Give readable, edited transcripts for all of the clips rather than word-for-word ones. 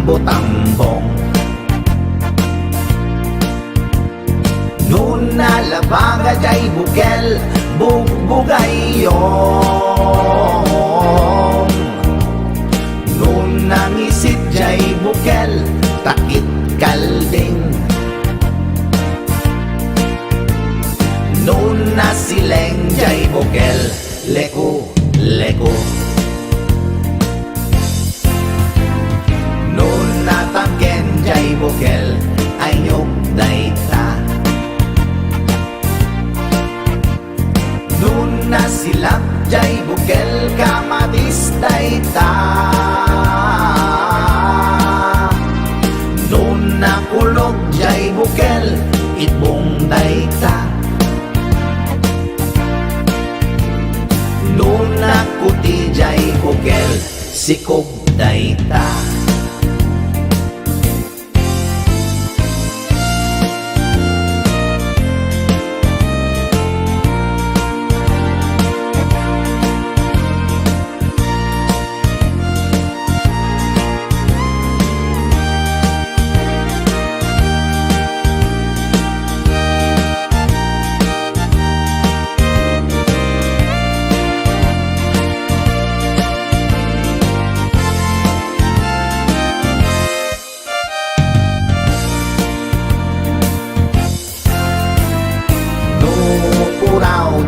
tambo-tambong. Nuna labaga jay bukel, bugbugay yong. Nuna ngisit jay bukel, takit kalding. Nuna sileng jay bukel, leku-leku. Nuna tangken jay bukel, ay nyuk dayta. Nuna silap jay bukel, kamadis dayta. Nuna kulog jay bukel, itbong dayta. Nuna kuti jay bukel, sikog dayta.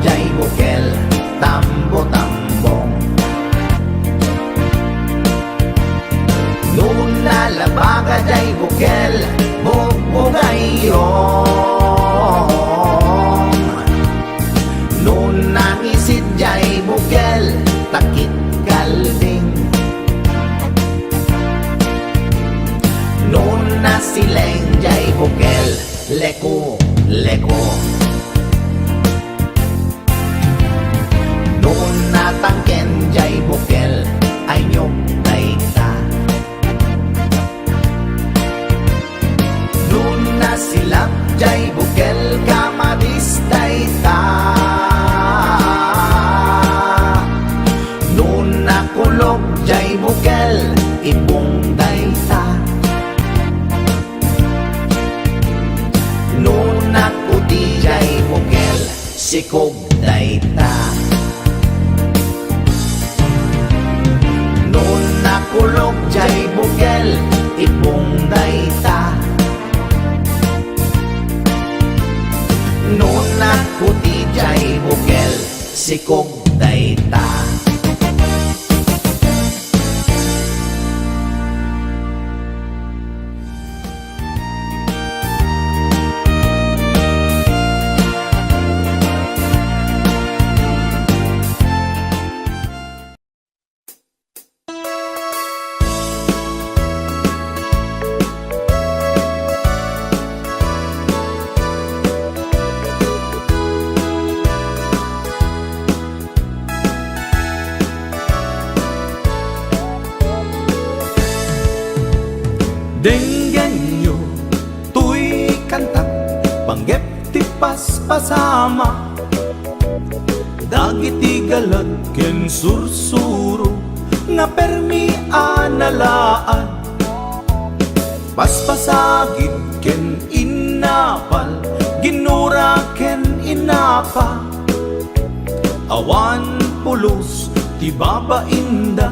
Jay bukel, tambo-tambong. Nuna labaga jay bukel, bugbugay yong. Nuna ngisit jay bukel, takit kalding. Nuna sileng jay bukel, leku-leku. Nuna tangken jay bukel, ay nyuk dayta. Nuna silap jay bukel, kamadis dayta. Nuna kulog jay bukel, ibong dayta. Nuna kuti jay bukel, sikog dayta. Kulog jay bukel, ipong dayta. Nuna kuti jay bukel, sikog dayta. Denggan nyo, tuy kanta, panggep ti paspasama. Dagiti galat ken sursuro, nga permi analaan. Paspasagit ken inapal, ginura ken inapa. Awan pulos, ti babainda,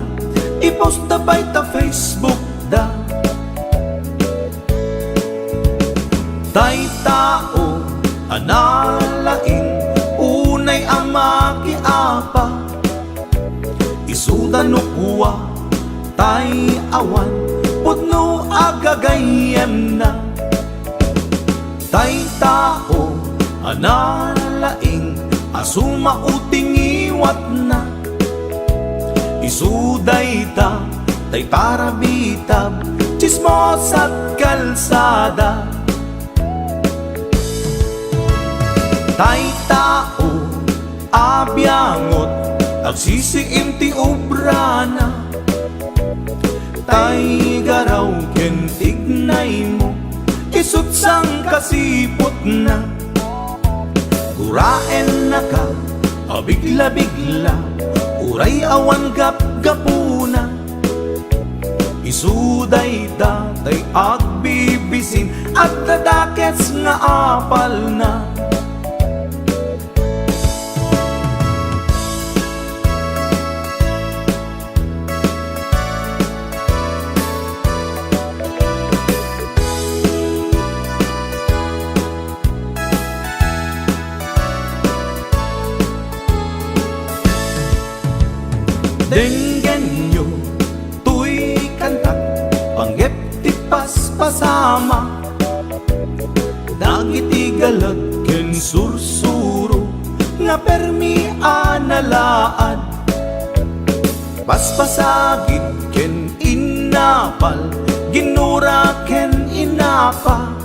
iposta bay ta Facebook da. Tay tao, analaing, unay ang makiapa. Isuda no kuwa, tay awan, putno agagayem na. Tay tao, analaing, asuma uting iwat na. Isuday ta, tay parabitab, chismos at kalsada. Tay tao, abyangot, agsisiim ti obrana. Tay garaw ken tignay mo, isut sang kasipot na. Guraen na ka, abigla-bigla, uray awan gap-gapuna. isuday datay agbibisin at dadakets nga apal na. Denggen nyo, tuy kantak, panggep ti paspasama, dagiti galag ken sursuro, nga permi analaad. Paspasagid ken inapal, ginura ken inapa,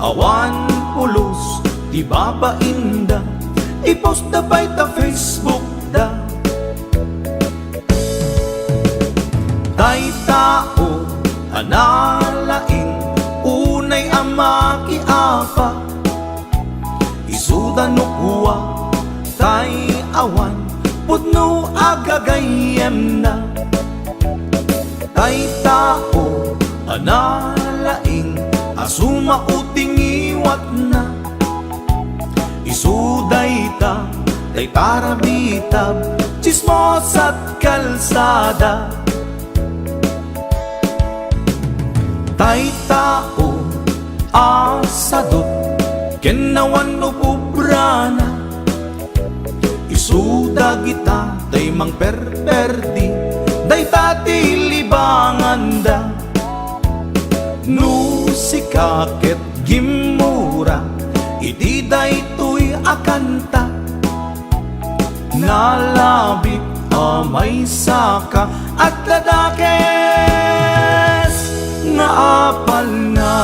awan pulos, di babainda, i-post da by ta Facebook da. Tay tao, analaing, unay amaki apa, isuda no kuwa, tay awan, pudno agagayem na. Tay tao, analaing, asuma uting iwat na, isuday ta, tay tarabitab, chismos at kalsada. Tay tao, asadot, kenawan no pubrana, isuda kita, tay mang perperdi, day tati libangan da. No sikaket gimura, iti day tuy akanta, nalabit amay saka at ladakes nga apal na.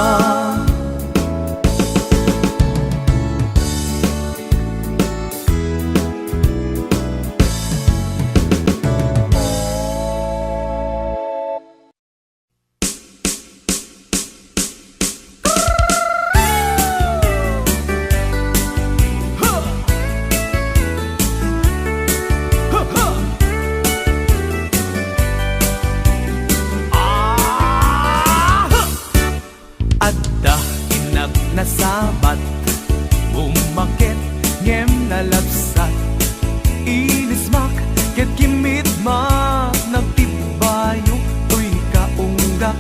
Nasabat, bumakit, ngem nalabsat, inismak, ket kimidmak, nagtibayo, tuy kaungdak,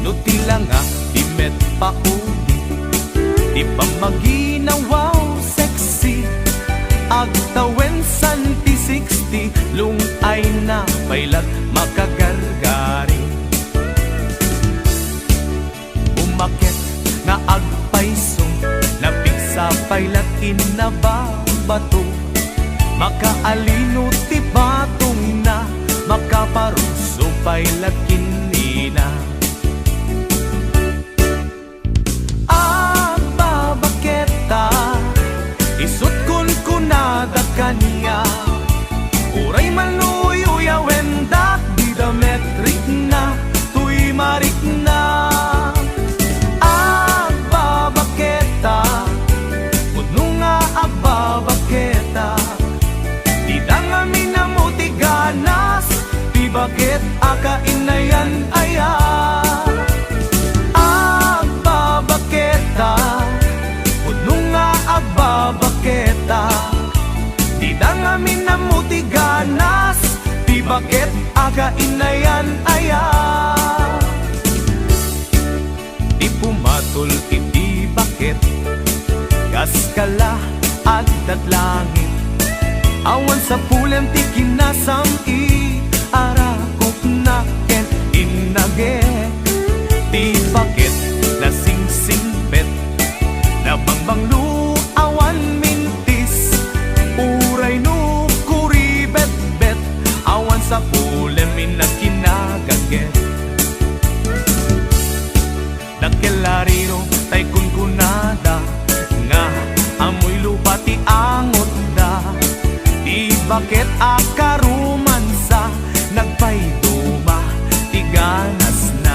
no tilanga, di met paudi, di pamaginawaw, sexy, agtawen santi 60, lungay na, pailat, makagargari. Bumakit, nga agpaisong, labig sa pailat inababato, makaalino ti batong na, makaparuso pailat kinina. Agbabaketa, isut kun kunada kaniya, uray maluyo wendak, di da metrik na, tuy marik na. Bakit akainayan aya agbabaketa, puno nga agbabaketa, di dang amin na mutiganas, di bakit akainayan aya. Di pumatul iti bakit, kaskala at tatlangit, awan sa pulem ti kinasam arakok na ken inage, di bakit nasing-singbet, nabangbang luawan mintis, uray no kuribet-bet, awan sa pulem inakinagaget. Nakelarino tay kunkunada, nga amoy lupa ti angot da, di bakit akaruman sa nagpayduma, tiganas na.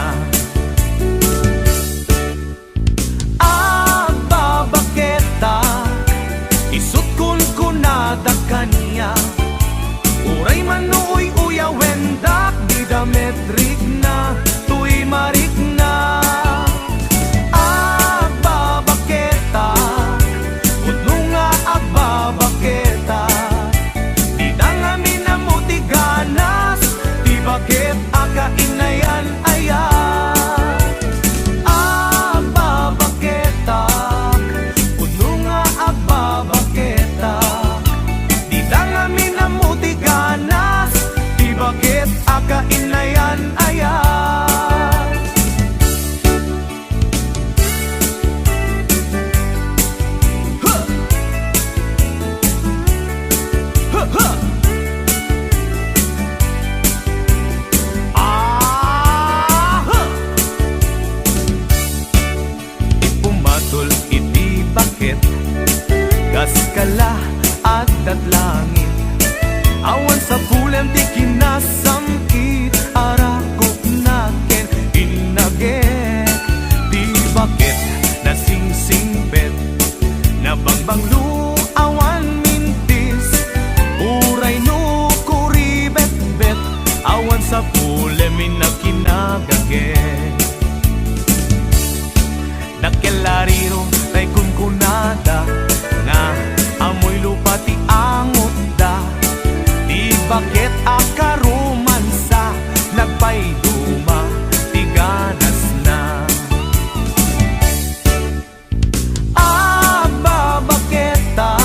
kat langit. Awan sa bulan di kinasamkit, arakop na ken inaget. Di bakit na sing-singbet, na bangbanglu awan mintis, uray no kuribet-bet, awan sa bulan minakinagaget. Nakelariro tay kunkunada, nga amoy lupa ti angot da. Di bakit akarumansa, nagpayduma ti ganas na. Aba baketa,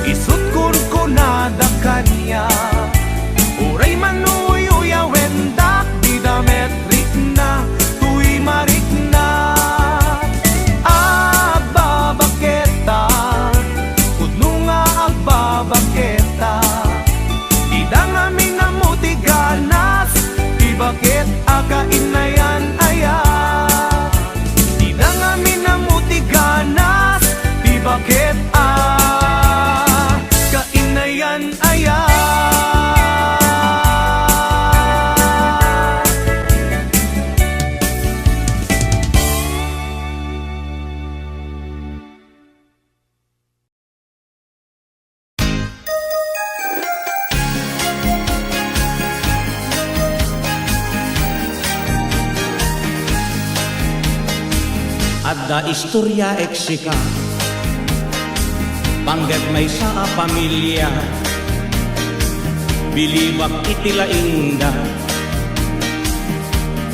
isut kunkunada kanya, uray manuyo wendak di dametrik na, tuy marik na. Aba baketa, kudno nga agbabaketa, di dangamin na mo ti ganas, di bakit akainayan ayan. Di dangamin na mo ti ganas, di bakit kainayan ayan. Adda istorya eksika, pangget may sa pamilya, bilibak itilainda,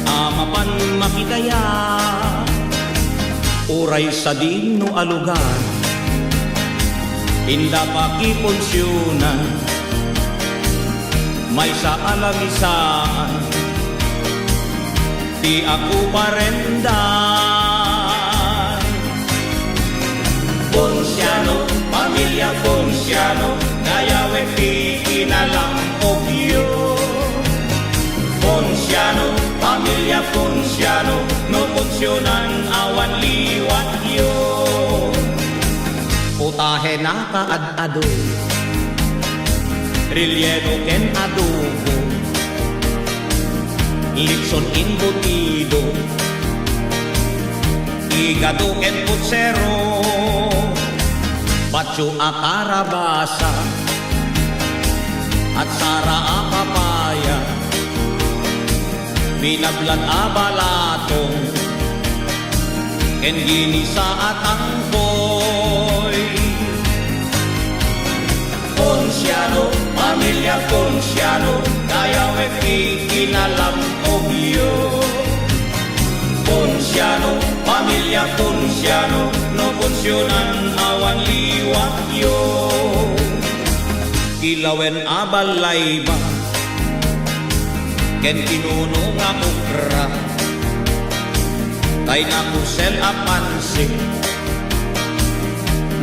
amapan makitaya, uray sa dino alugan, inda pakiponsyunan, may sa alamisaan, di ako parendan. Ponciano, pamilya Ponciano, nayawen ti inalang obyo. Ponciano, pamilya Ponciano, no funcionan awan liwat yo. Putahe na kaad-ado, rilyeno ken adobo, Lipson embutido, igado ken putsero, Bacho a karabasa at sara a papaya, binablan a balatong, ken ginisa at angkoy. Ponciano, pamilya Ponciano, kaya weki kinalam obyo. Ponciano, pamilya Ponciano, no funcionan awan liwat yo. Kilawen abalay ba, ken kinuno nga ukra, kay nakusel a pansik,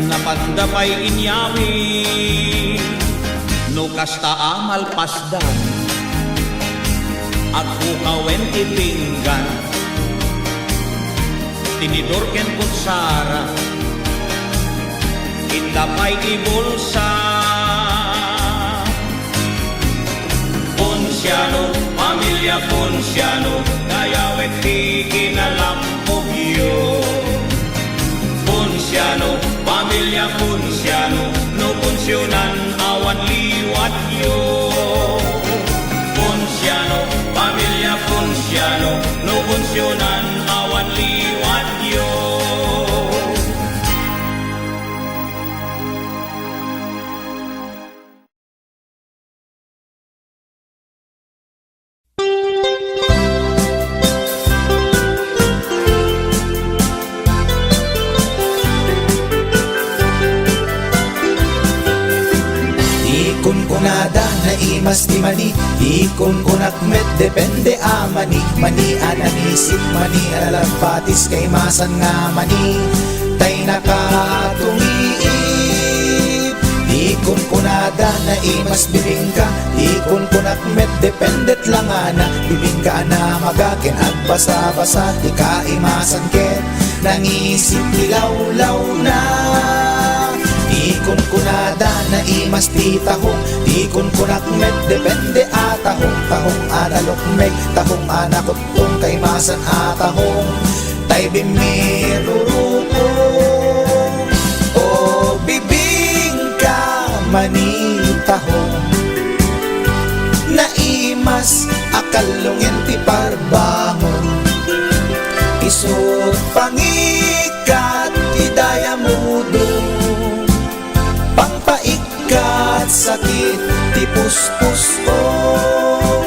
napandapay inyawi, no kasta amal pasdan, at ukawen ipinggan, tinidor ken kutsara, indapay ibulsa. Ponciano, pamilya Ponciano, kaya weti kinalampog yo. Ponciano, pamilya Ponciano, no funcionan awan liwat yo. Ponciano, pamilya Ponciano, no funcionan awan liwat yo. Kunkunada na imas di mani, ikun kunak met depende amani, mani ananisip mani alalampatis kay masan nga mani, tay nakatumiip. Ikun kunada na imas bibingka, ikun kunak met dependet lang ana, bibingka na magaken at basa-basa, di ka imasan ken, nangisip ilaw-law na. Ikon kunada na imas ti tahong, ikon kunak med depende atahong, tahong analok meg, tahong anakotong kay masan atahong, tay bimirurukong. O bibing ka manitahong, naimas akalungin ti parbangon, isut pangikat ti dayamudong, pangpaikat sakit ti puspuson.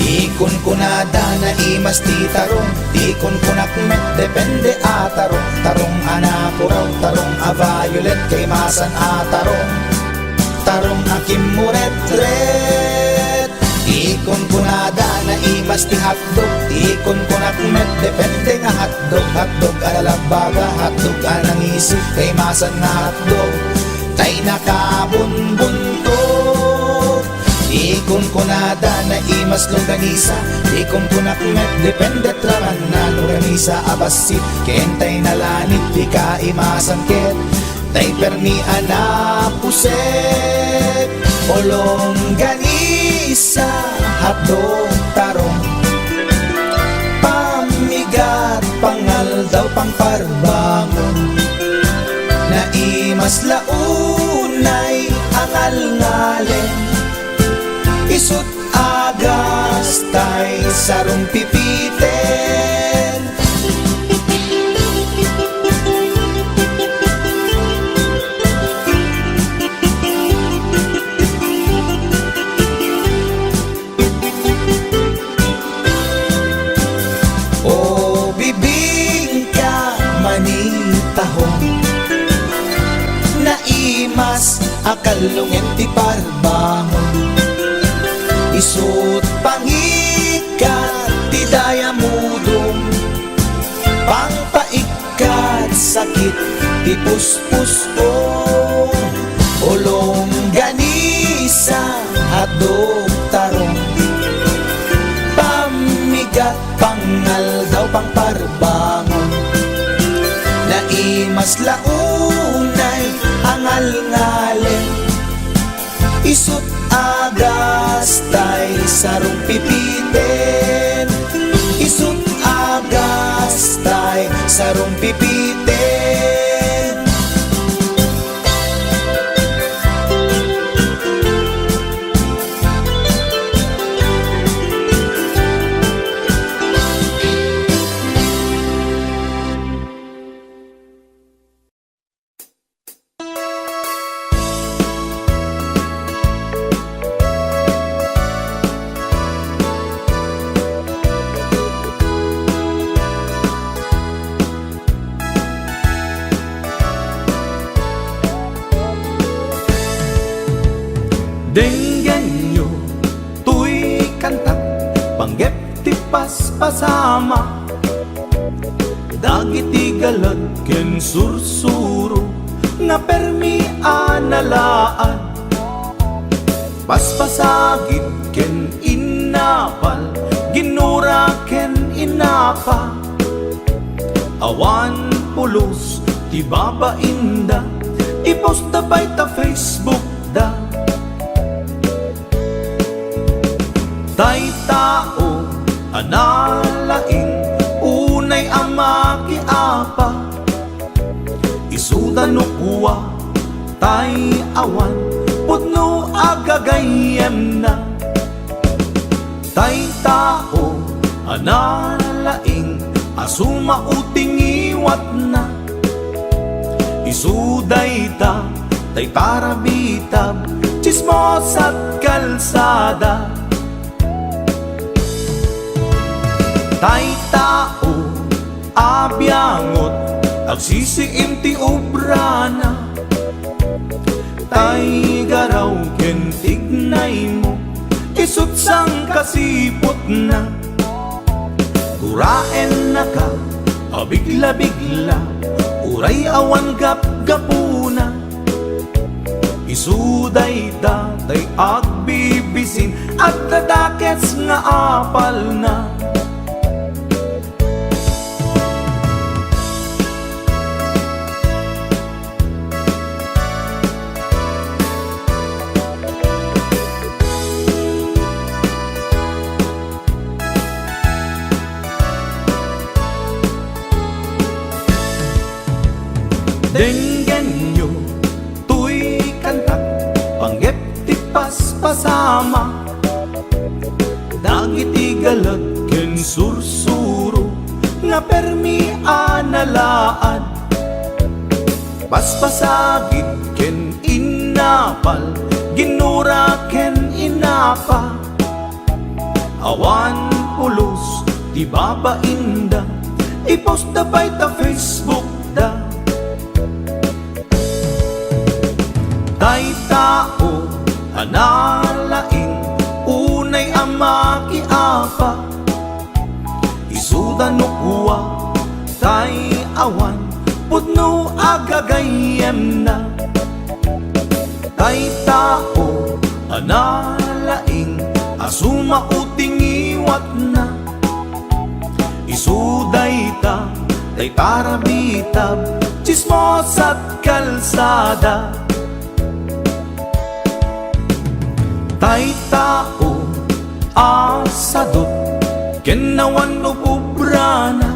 Ikon kunada na imas ti tarong, ikon kunak met depende atarong, tarong anapuraw, tarong a violet kay masan atarong, tarong akim muret-ret. Ikon kunada na imas ti hotdog, ikon kunak met depende nga hotdog, hotdog alalabaga, hotdog anang isi kay masan nga hotdog, tay nakabunbuntot. Ikon kunada na imas longganisa, ikon kunak met depende traman na longganisa abasit, kentay nalanit di ka imasan ket, tay permi anapuset. O longganisa hotdog tarong, pamigat pangal daw pangparbangon, na imas launay angal ngalen, isut agas tay sarong pipiten. O bibing ka manitahong, naimas akalungin ti parbangon, isut pangikat ti dayamudong, pangpaikat sakit ti puspuson. O longganisa hotdog tarong, pamigat pangal daw pangparbangon, naimas launay angal ngalen, isut agas tay sarong pipiten, isut agas tay sarong pipiten. Denggan nyo, tuy kanta, panggep ti paspasama, dagiti galad ken sursuro, nga permi analaan, paspasagit ken inapal, ginura ken inapa, awan pulos ti babainda, ipost da bay ta Facebook da. Tay tao analaing, unay amaki apa, isuda no kuwa tay awan, putno agagayem na. Tay tao analaing, asuma uting iwat na, isuday ta tay parabitab, chismos at kalsada. Tay tao abyangot, agsisiim ti obrana, tay garaw ken tignay mo, isut sang kasipot na, Duraen na ka, abigla-bigla, uray awan gap-gapuna. Isuday datay agbibisin at dadakets nga apal na. Denggen nyo, tuy kantak, panggep ti paspasama. Dagiti galag ken sursuro, nga permi analaan. Paspasagit ken inapal, ginura ken inapa. Awan pulos, di babainda, ipost da by ta Facebook da. Tay tao, analaing, unay ama kiapa. Isuda no kuwa, tay awan, pudno agagayem na. Tay tao, analaing, asuma uting iwat na. Isuday ta, tay tarabitab, chismos at kalsada. Tay tao, asadot, kenawan no pubrana.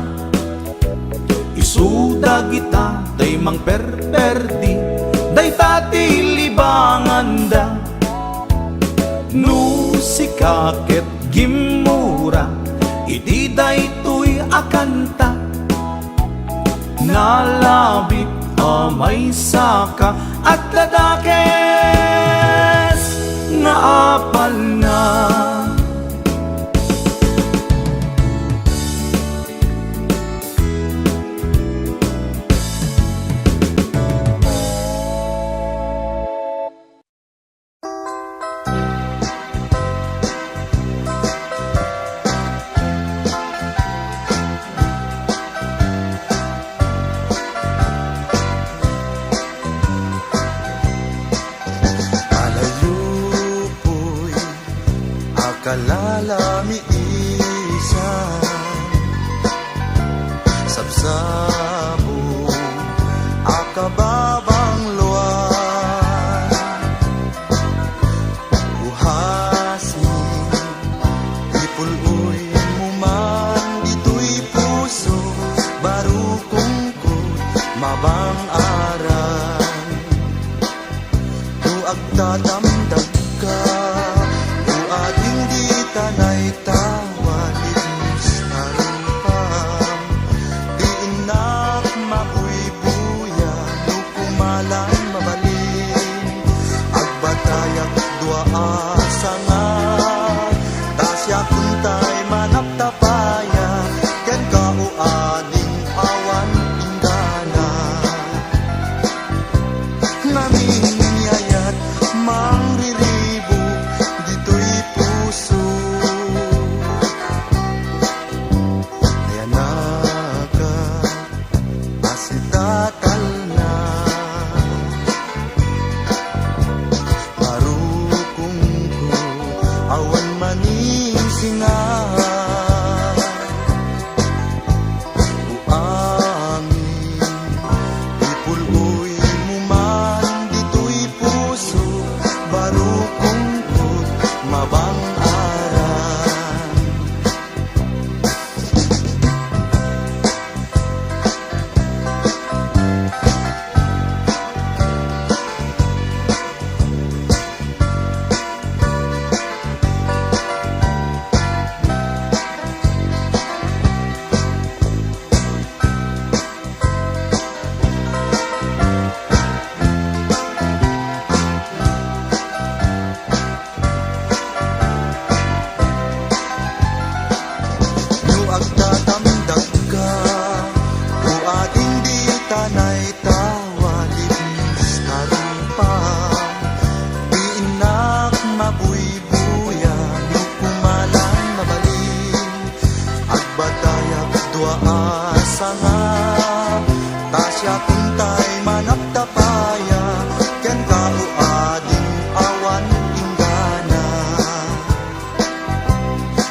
Isuda kita, tay mang perperdi, day tati libangan da. No sikaket gimura, iti day tuy akanta. Nalabit amay saka at ladakes nga apal na. Kalalami isan sabsabo akababang luan uhasmin ipuluy muman dito'y puso barukungkod mabang aran tu agtatamdag ka ating di tanay tawan itus tarupam di inak mabuy-buya no kumalan mabalin agbatayak dua asanga tasya kuntay manaptapaya ken kauaning awan indana namin yayat mangriribo dito'y puso ayanaka asitakal na marukong sanga tasya kuntay managtapaya ken kauading awan tinggana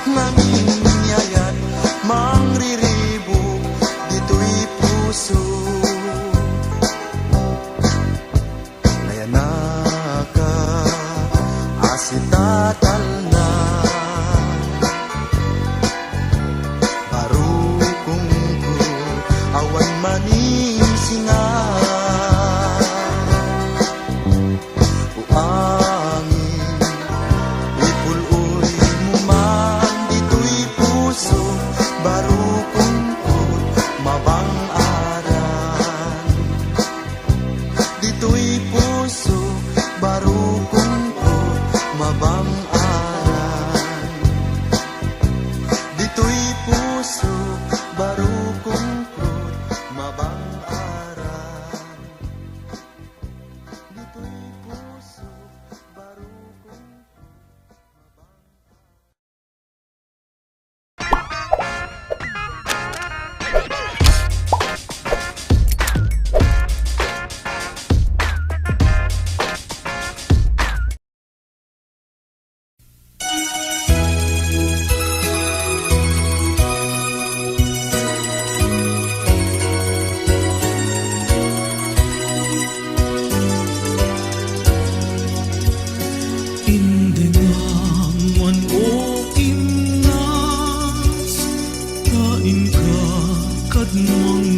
nanginyayat mangriribu dito'y puso nayanaka asitatal na baru kungku awan maning singa uangin ipuluy muman dito'y puso baru kungku mabang aran dito'y puso baru kungku mabang aran dito'y puso baru kungku mabang aran dito'y puso baru kungku Indengaman o imnas kain ka kadmang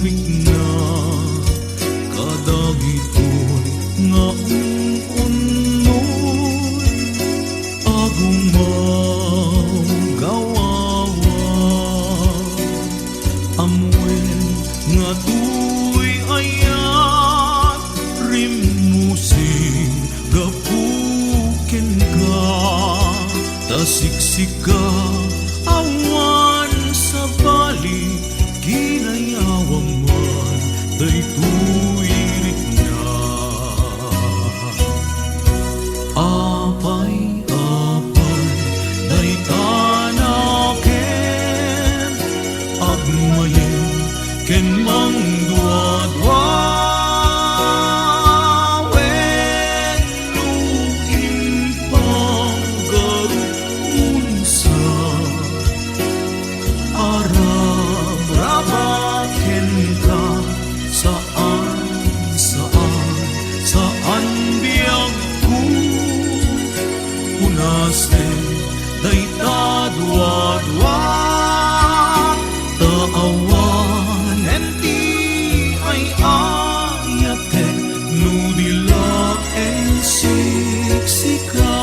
wigna kadagitoy nga unoy agumaw gawawa amwen nga tuy ayat rimusing gapuken ka tasiksika awan sa bali kinayawang man daytoy rikna apay daytanaken agmayen ken mangduadwa dua-dua taawan enti ay ayate nudila en siksika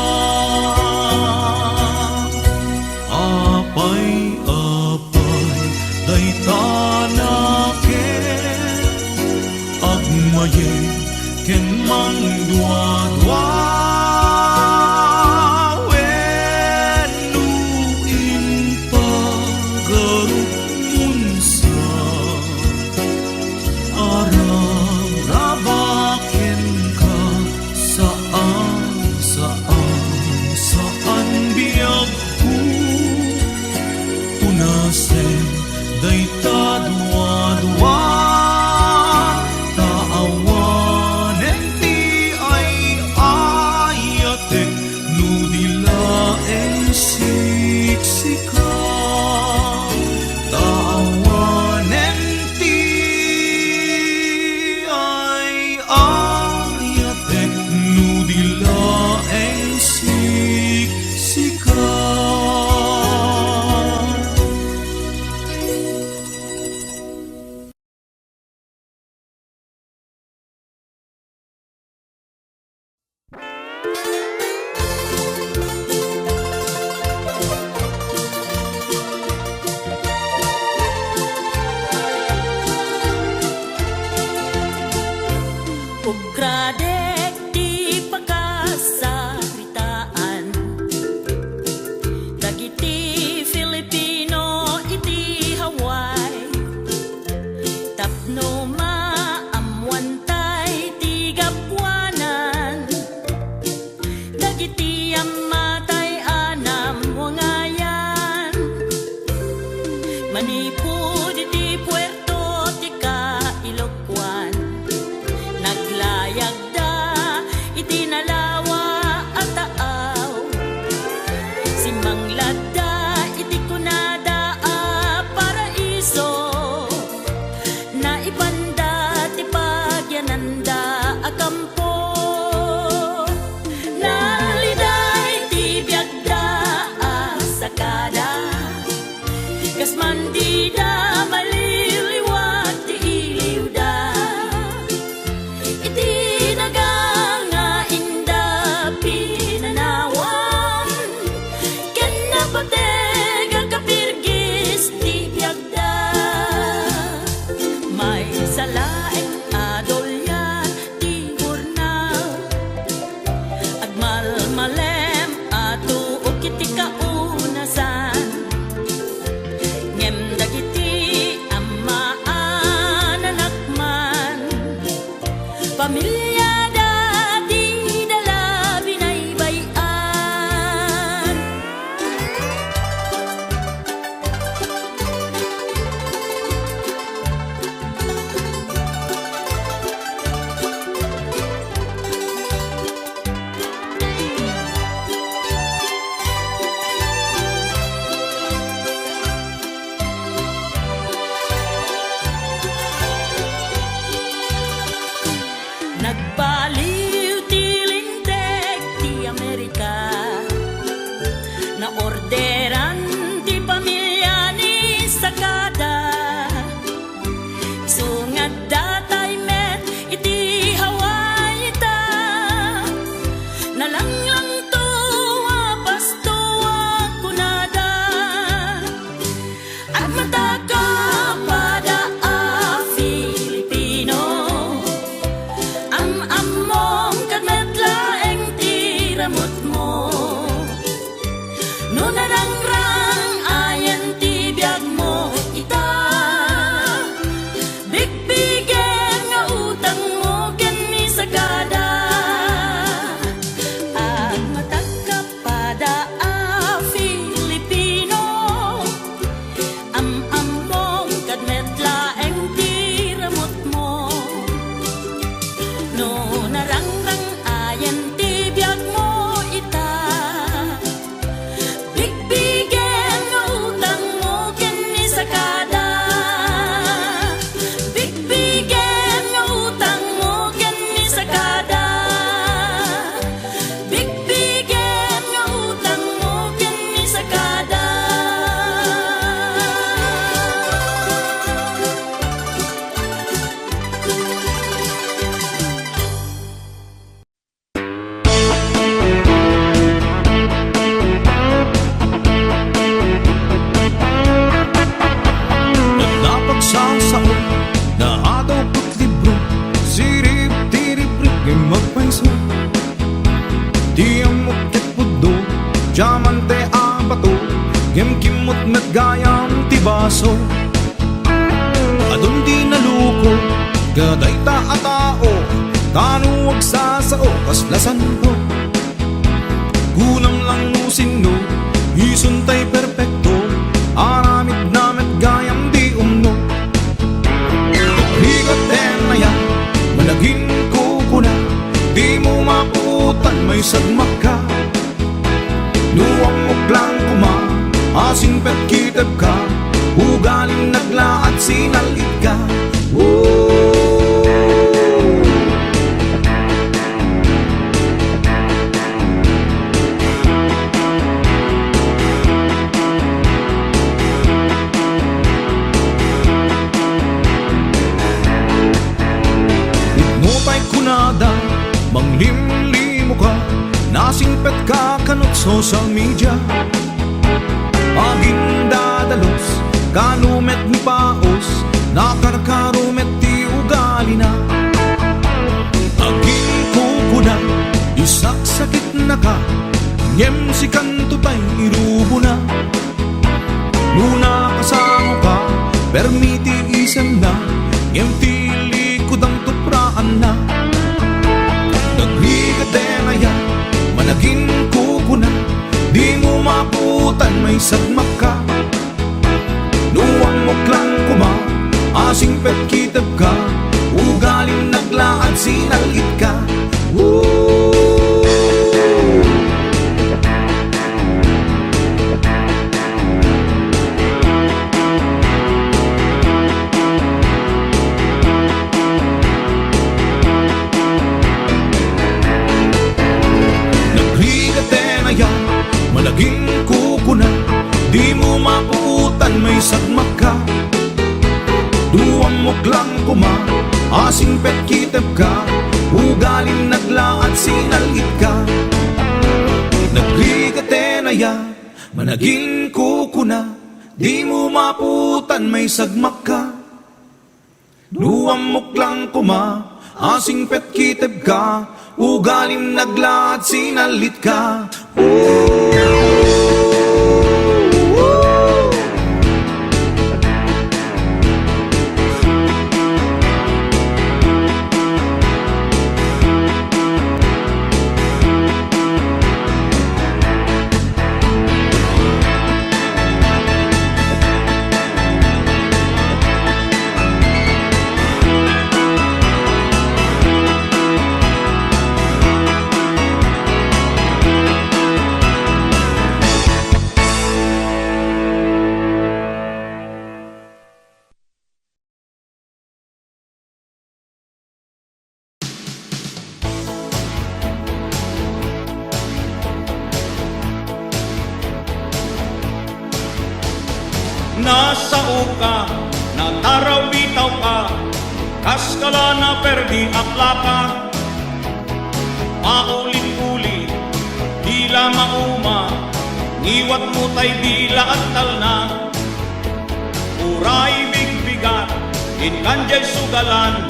apay daytanake agmaye ken mang dua-dua Ukradek di pagkasaritaan dagiti Filipino iti Hawaii tapno maamwantay ti gapuanan dagiti amatay anam wangayan manipud iti puerto ramot mo. No narangrang ayan ti biyag mo ita. Bigbigen nga utang mo ken ni sagada. At matagkapada a Filipino. Am-among kadmetlaeng ti ramot mo. No narangrang ayan ti biyag mo ita. Bigbigen nga utang mo ken ni sagada. Bigbigen nga utang mo ken ni sagada. Bigbigen nga utang mo ken ni sagada. Nagnapagsasao na adaw ko't libro. Sirip-tirip-rip ngay magpaiso. Di ang mukit pudo, diamante ang bato. Ngem kimot nagayam ti baso. Adun di naluko, gaday ta a tao. Kanuwag sasao, kaslasan ko. Kulang lang nusin no, isuntay perpekto. Aramid namet gayam di umno. Higat na yan, managin ko na. Di mo maputan may sagmak ka. Nuwang muklang kuma, asing pet kiteb ka. Ugaling nagla at sinalit ka. Ngutay kunada, manglimlimo ka. Nasingpet ka kanot social media. Aging dadalos, kanumet ni paos. Nakarkarumet ti ugali na. Aging kukuna, isaksakit na ka. Ngem si kanto tay irubo na. Nuna kasama ka, permiti isang na. Ngem ti likod ang tupraan na. Nagligate na yan, managin kukuna. Di mo maputan may sagmak ka. Nuwang muklang kuma, asing pet kiteb ka. Ugaling naglaad sinalit ka. Nagligate na yan, malaging kukuna. Di mo maputan may sagmak ka. Duwang muklang kuma, asing pet kiteb ka. Ugaling naglaad sinalit ka. Nagligate na yan, managing kukuna. Di mo maputan may sagmak ka. Duwang muklang kuma, asing pet kiteb ka. Ugaling naglaad sinalit ka. Nasao ka, nataraw bitaw ka, kaskala na perdi akla ka. Maulit-ulit, dila mauma, ngiwat mo tay dila at talna. Uray bigbigat, inkanjay sugalan,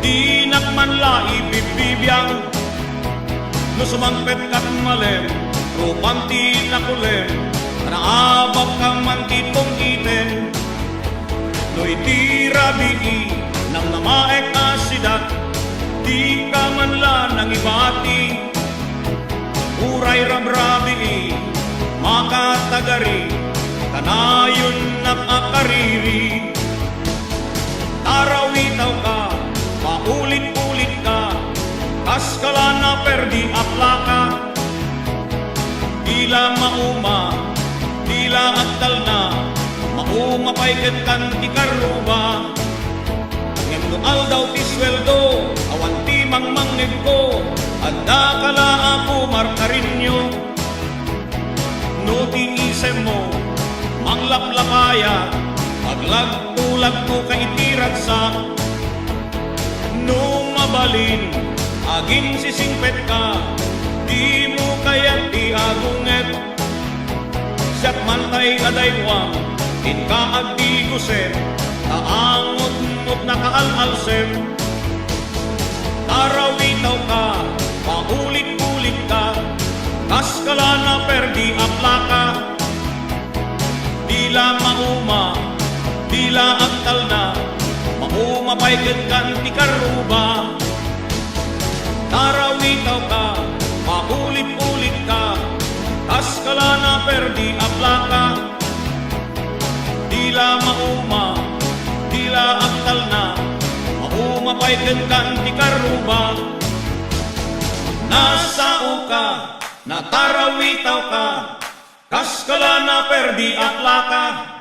di nakmanla ibibibiyang. No sumangpet kat malem, rupanti na kulem, naabak ka man titong iten. No itira bii, nang namaek asidat, di ka man la nang ibati. Uray rabrabi, makatagari, kanayon nakakariri. Tarawitaw ka, paulit-ulit ka, kaskala na perdi aplaka. Dila mauma, dila aktal na, mauma paiket kan ti karuba. Ngem aldaw ti sweldo, awan ti mangmangeg ko, adda kala ako markarinyo. No ti isem mo, manglaplapaya, paglagtulag ko ka itirat sa. No mabalin, aging sisingpet ka, di mo kaya ti agunget. Siyak mantay kadaywang, in ka agdi guset, taangot-ngot na kaalalsem. Tarawitaw ka, paulit-ulit ka, kaskala na perdi aplaka. Dila mauma, dila aktal na, mauma paiket kan ti karuba. Tarawitaw ka, paulit-ulit ka, kaskala na perdi aplaka. Dila mauma, dila aktal na, mauma paiket kan ti karuba. Nasao ka, natarawitaw ka, kaskala na perdi aplaka.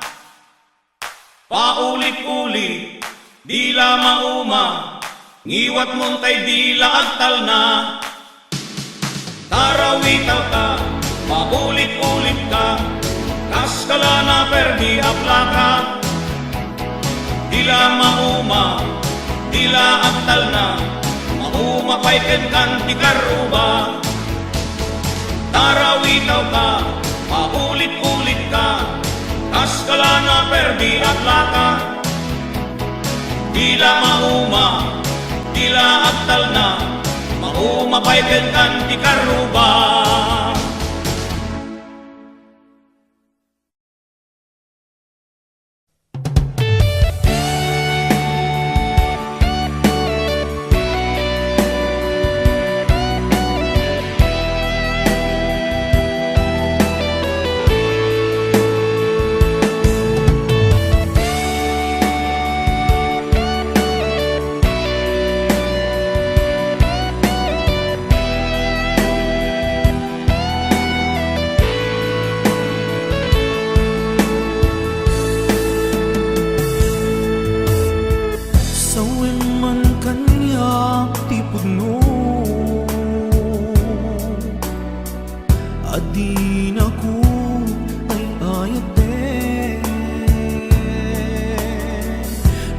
Paulit-ulit, dila mauma, ngiwat montay dila agtal na. Tarawitaw ka, paulit-ulit ka, kaskala na perdi aplaka. Dila mauma, dila agtal na, mauma paiken kan ti karuba. Tarawitaw ka, paulit-ulit ka, kaskala na perdi aplaka. Dila mauma, dila aktal na, mauma paiken kan ti karuba.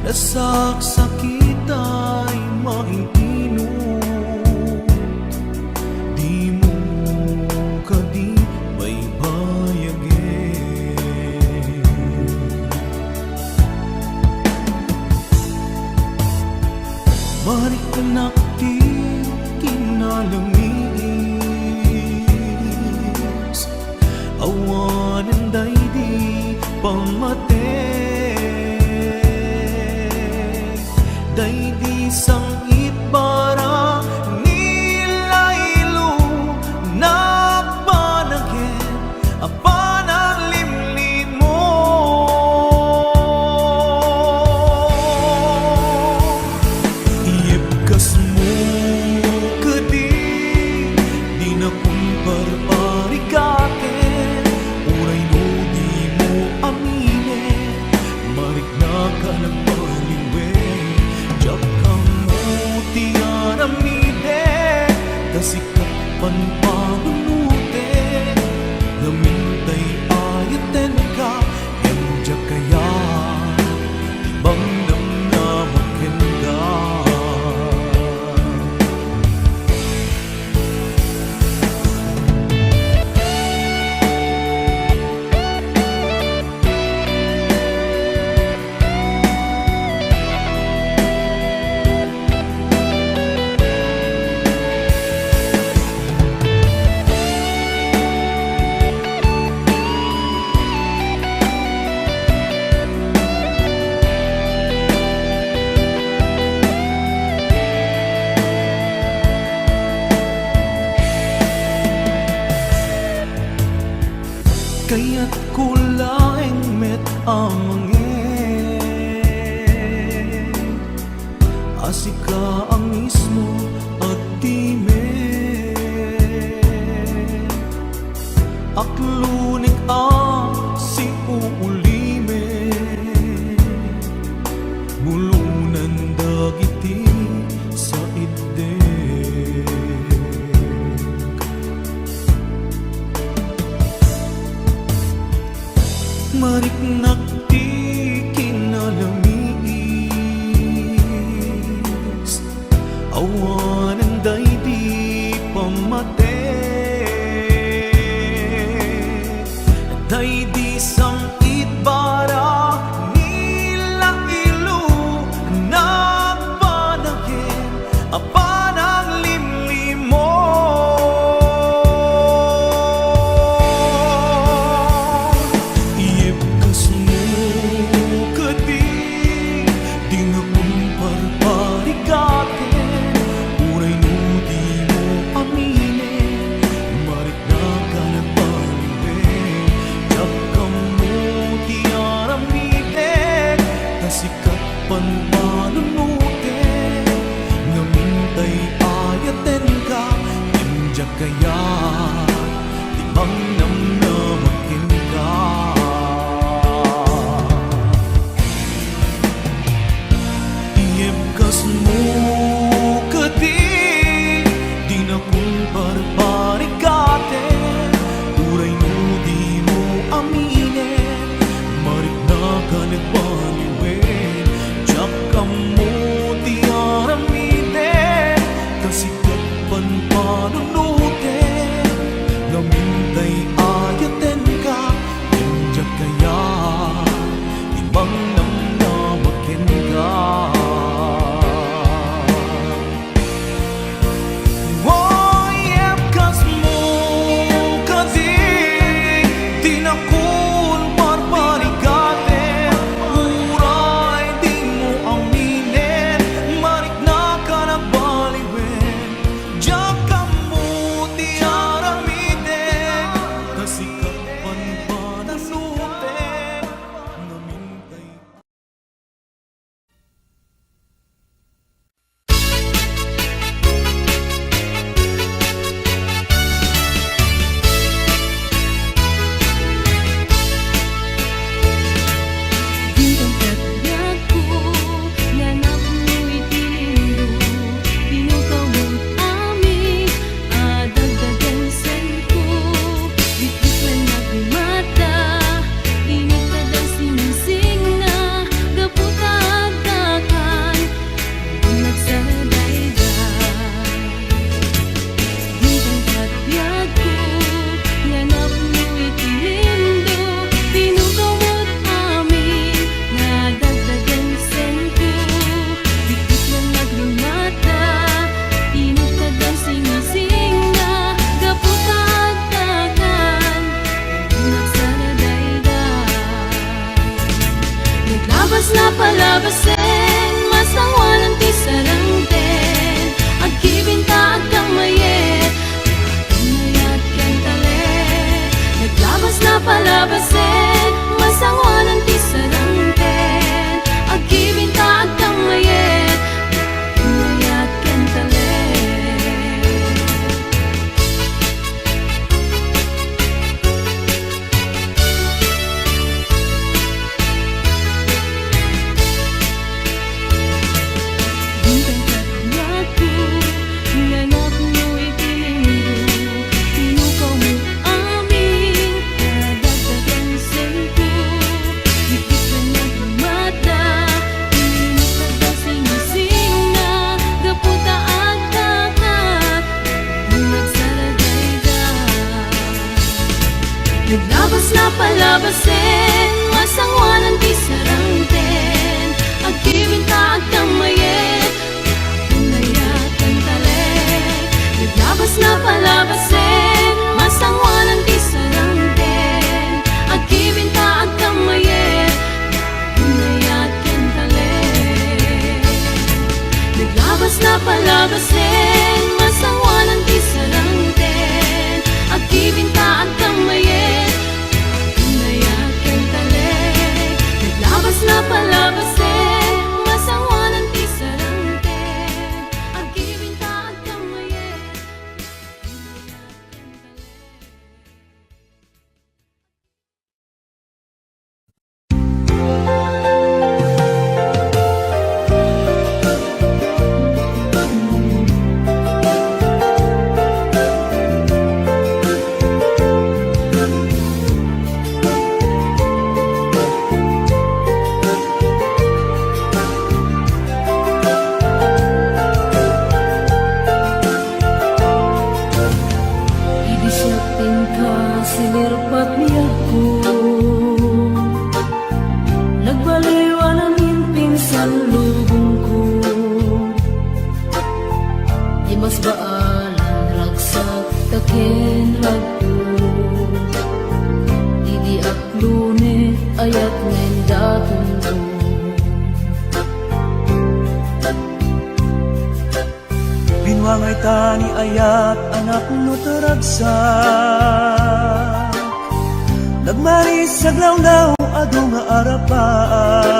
Nasaksakit ay maintinot, di mo kadi may bayagin. Marikanak di kinalamis, awanan day di pamate. Day di sang itbara nilaylo na panagin apan limlim mo. Iibkas mo kadi di na kumpar parikatin, uray no di mo amine, marik na ka nagpaliwe. Kasikapan pagunute, namintay ayaten ka, emja kaya ibang namnamakin ka. kaya't kulaing met amangin asika ang mismo at time aklunik si uulime bulunan dagiti sa ideg mariknak ti kinalamis awanan day di pamate day di sangit bara nila ilu nagpanagin apanang limlimo iyepkas mo kadi di nga kumparparigatin uray no di mo aminin marik na ka nagpaliwin jak ka mo di aramiden nasikat panpanunuten ngamintay ayaten ka injak kaya timang namnamakin ka iyepkas mo kadi di na kumparparigaten uray no di mo aminin marik na ka nagpaliwin jak ka mo di aramiden kasikat panpanunuten ngamintay ayaten ka injak kaya timang namnamakin ka iyepkas mo kasi di na kumparparigaten uray di mo aminin marik na ka nagbaliwin jak ka mo di aramiden kasikat panpanunuten ngamintay Dintong katbiag ko, nanap mo'y tinindo, pinukaw mo't aming, adagdagan sen ko. Bit-bit lang nagmata, initad ang sinising na, gaputagdakan, nagsaradayday. Dintong katbiag ko, nanap mo'y tinindo, pinukaw mo't aming, nadagdagan sen ko. Bit-bit lang nagmata, initad ang sinising na, gaputagdakan, nagsaradayday. Naglabas na palabasin, masangwanan ti sarangten, agkibinta agkang mayet, mayat ken talet. Naglabas na palabasin, masangwanan ti sarangten, agkibinta agkang mayet, mayat ken talet. Dintong katbiag ko, nanap mo'y tinindo, pinukaw mo't aming, nadagdagan sen ko. Bit-bit lang nagmata, initad ang sinising na, gaputagdakan, nagsaradayday. Naglabas na palabasin, masangwanan ti sarangten, agkibinta agkang mayet, pinayatan talet. Naglabas na palabasin, masangwanan ti sarangten, agkibinta agkang mayet, pinayatan talet. Naglabas na palabasin, masangwanan ti sarangten, agkibinta agkang mayet, silirpat niya ko. Nagbaliwanan yung pinsan lubong ko. Di mas baalan ragsak takin ragto. Idi aklune ayat ngayon datong ko. Binwangay tani ayat anak no taragsak. Nagmaris sa glawlaw ado nga arapaan.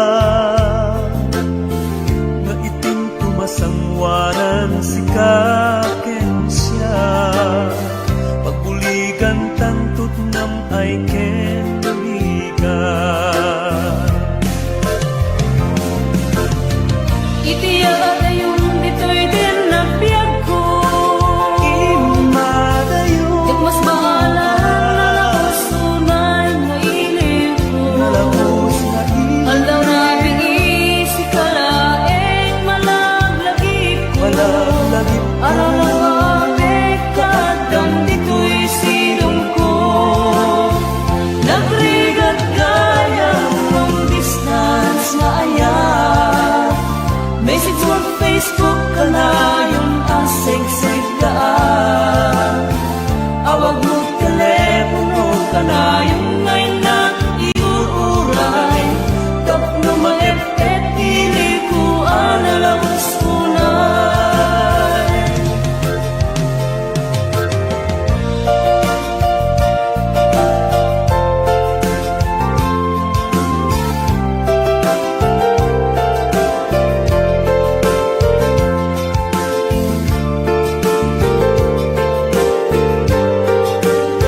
Nga itim tumasangwanan si kaken siya. Pagbuligan tantut nam ay ken buligan. Itiya yung dito'y din nagbiag ko. Imadayo Dik mas maalan na lakas tunay na ilig ko. nalabos na Alaw na biisi kalaeng malaglagip ko. imalaglagip Araw na amik kadang dito'y silong ko. Nagrigat gaya long distance na ayan. Message mo Facebook ka na yung asig-sig daan. Awag mo telepono ka na yung ngayon na iuuray. Tap na maepet, pili ko analawas unay.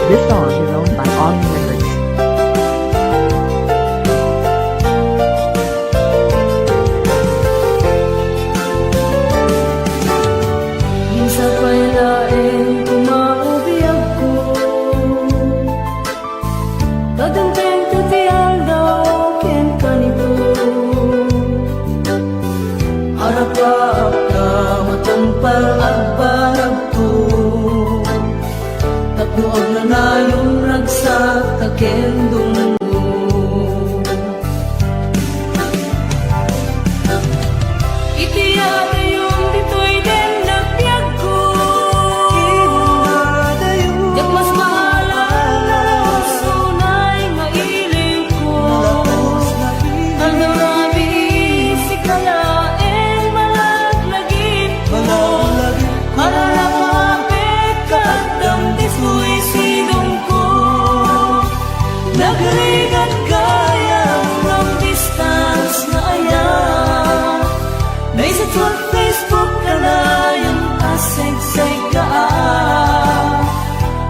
This song is owned by Augie Records. Minsan pa'y laeng kumaubiag ko. Kadanteng tutiang daw ken kanito. Harap-harap ka matampal at barag ko. Tapno ang nanayong ragsak takendong mo. Itiyada yung dito'y din nagbiag ko. Yak mas maalan na sunay mailing ko. Hanggang rabi si kalaeng malaglagip ko. Arala kapit kadang dito'y silong ko. Nagrigat gaya from distance na ayan. Message mo Facebook ka na yung asig-sig ka.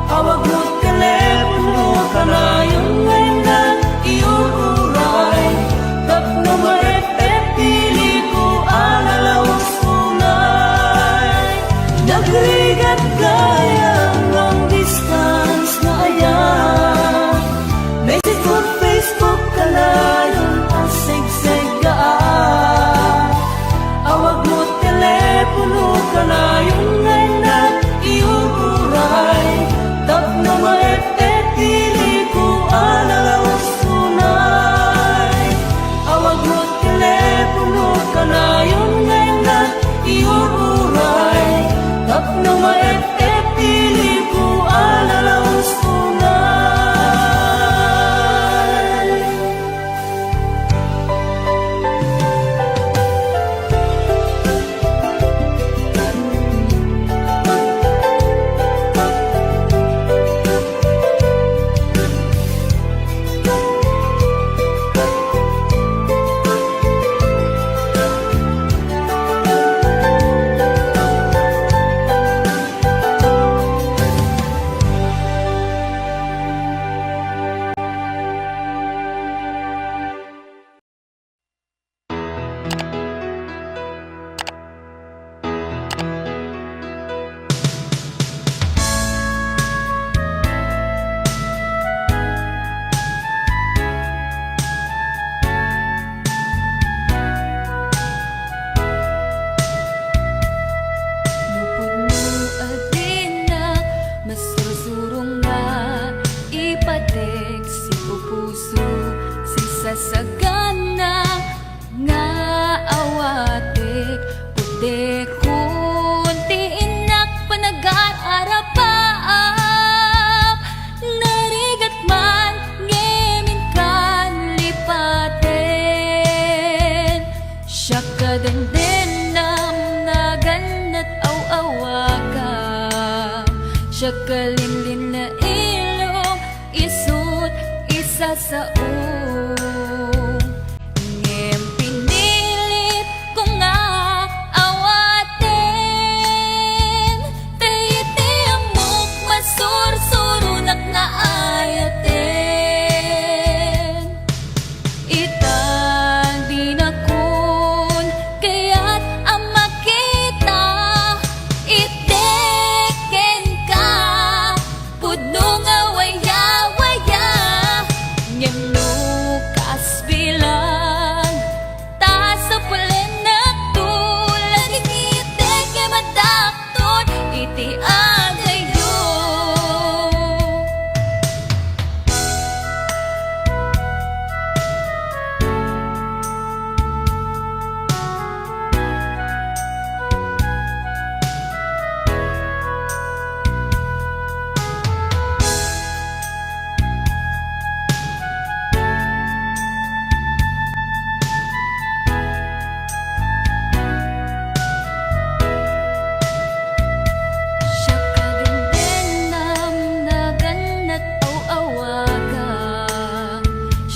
Awag mo telepono ka na yung ngayon na iuuray. Tapno maepet, pili ko analawas unay. Nagrigat gaya long distance na ayan. Message mo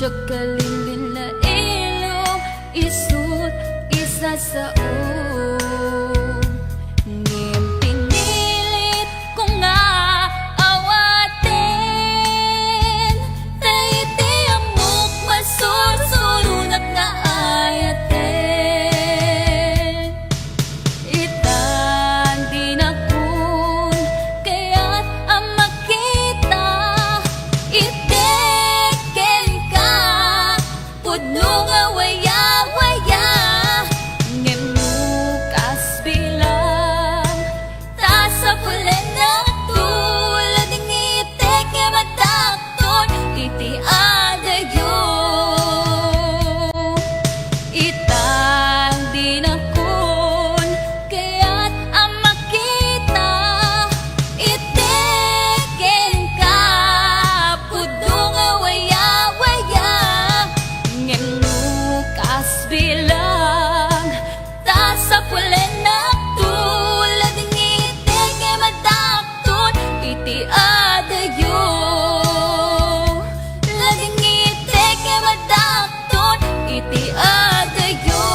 Tsakalilin na ilong isut isa sa ngim pinilit ko nga awatin na iti amok masusunod na ayatin itan di na kun kaya't ang makita iteken ka pudno nga waya-waya ngem nukas bilang ta sa pulen na tulad ng itek nga matakton iti adayo itang di na kun kaya't ang makita iteken ka pudno nga waya-waya ngem nukas bilang ta sa pulen na tulad ng itek nga matakton iti adayo lading itek nga matakton iti adayo.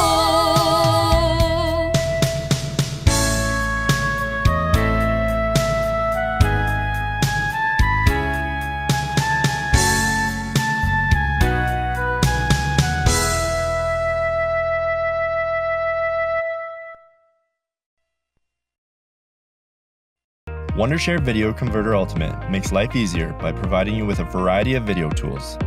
Wondershare Video Converter Ultimate makes life easier by providing you with a variety of video tools.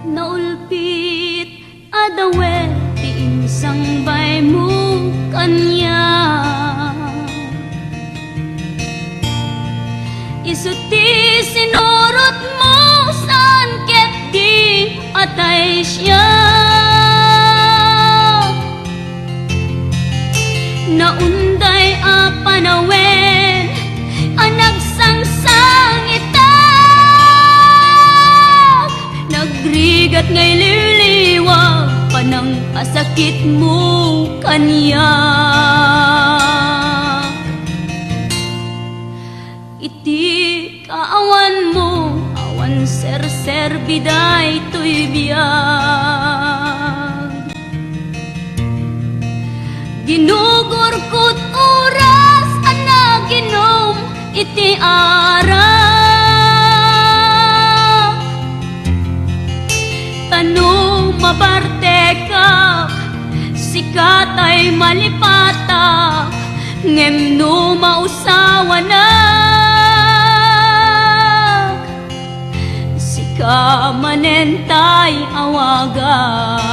Naulpit adawe ti insang bay kanya. Isuti sinurot mo saan ket di atay siya. Naunday a panawen anagsangsang ita. Nagrigat ngay liliwag panang pasakit mo kanya. Iti kaawan mo awan ser biday to'y biyag. Ginugur ko't oras anaginom iti arak. Tanong mabarte ka sikat ay malipata ngem no mausawa na. Sika manentay awagak.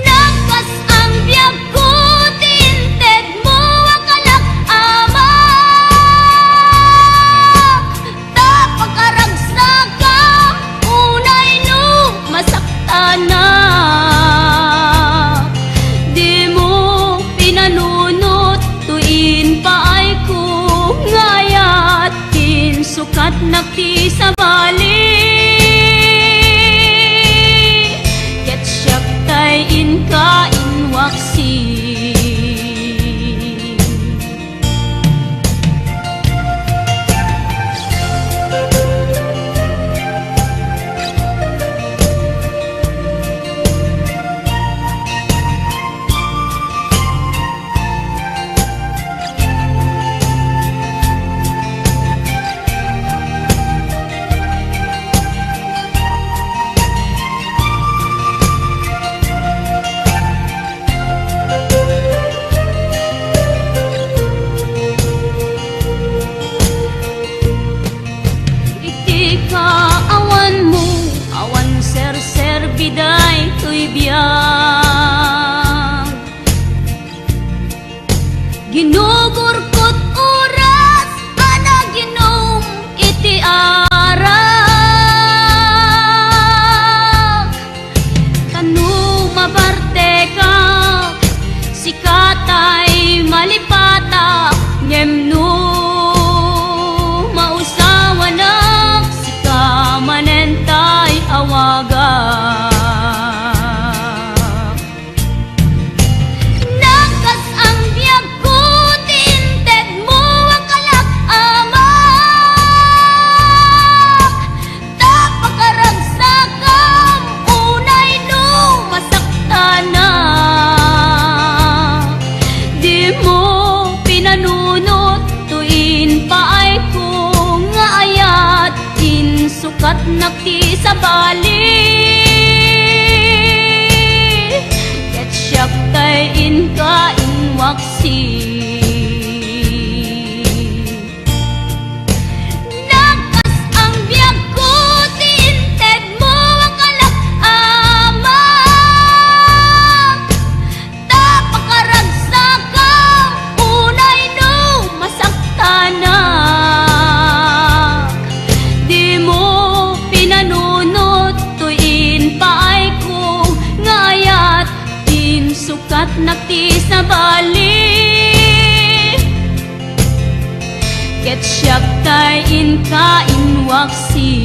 Nakas ang biyag ko tinted mo akalak ama. Tapakaragsak ka unay no masakta na. Di mo pinanunot tuin pa ay kung ngayat din sukat nakti sa bali. Ket siyak tay inka inwaksi. Kaawan mo, awan ser biday to'y biyag. Ginugur ko't oras anaginom iti arak. Tanu mabarte ka sikatay malipata ngem no mausawa na. Manentay awagak. Nakas ang biyag ko tinted mo akalak ama. Tapakaragsak ang unay no masakta na. Di mo pinanunot tuin pa ay kung ayat sukat nakti sa bali. Ket siyak tay inka inwaksi. Nakas ang biyag ko tinted mo akalak ama. Tapakaragsak ang unay no masakta na. Di mo pinanunot tuin pa ay kung ngayat din sukat nakti sa bali. Ket siyak tay inka inwaksi.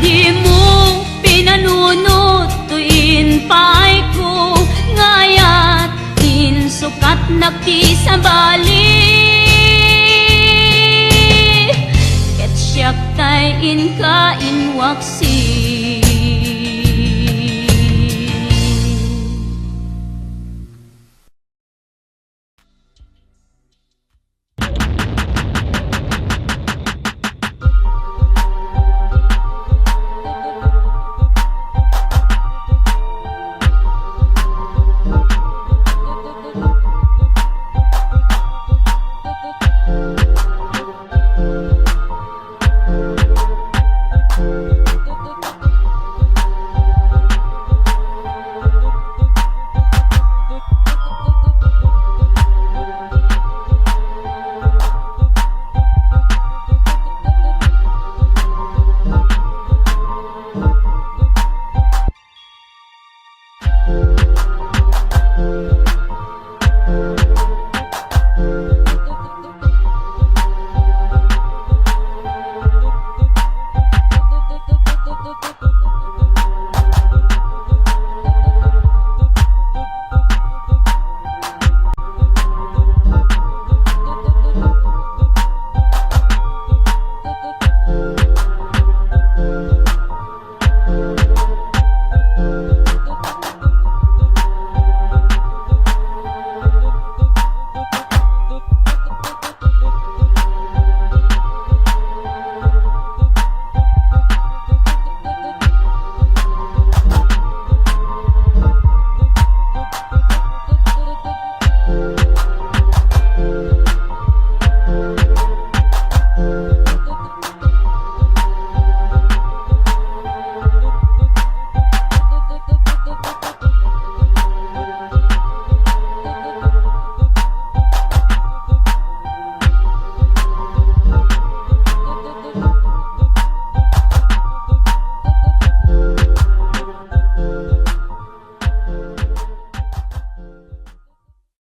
Di mo pinanunot tuin pa ay kung ngayat din sukat nakti sa bali.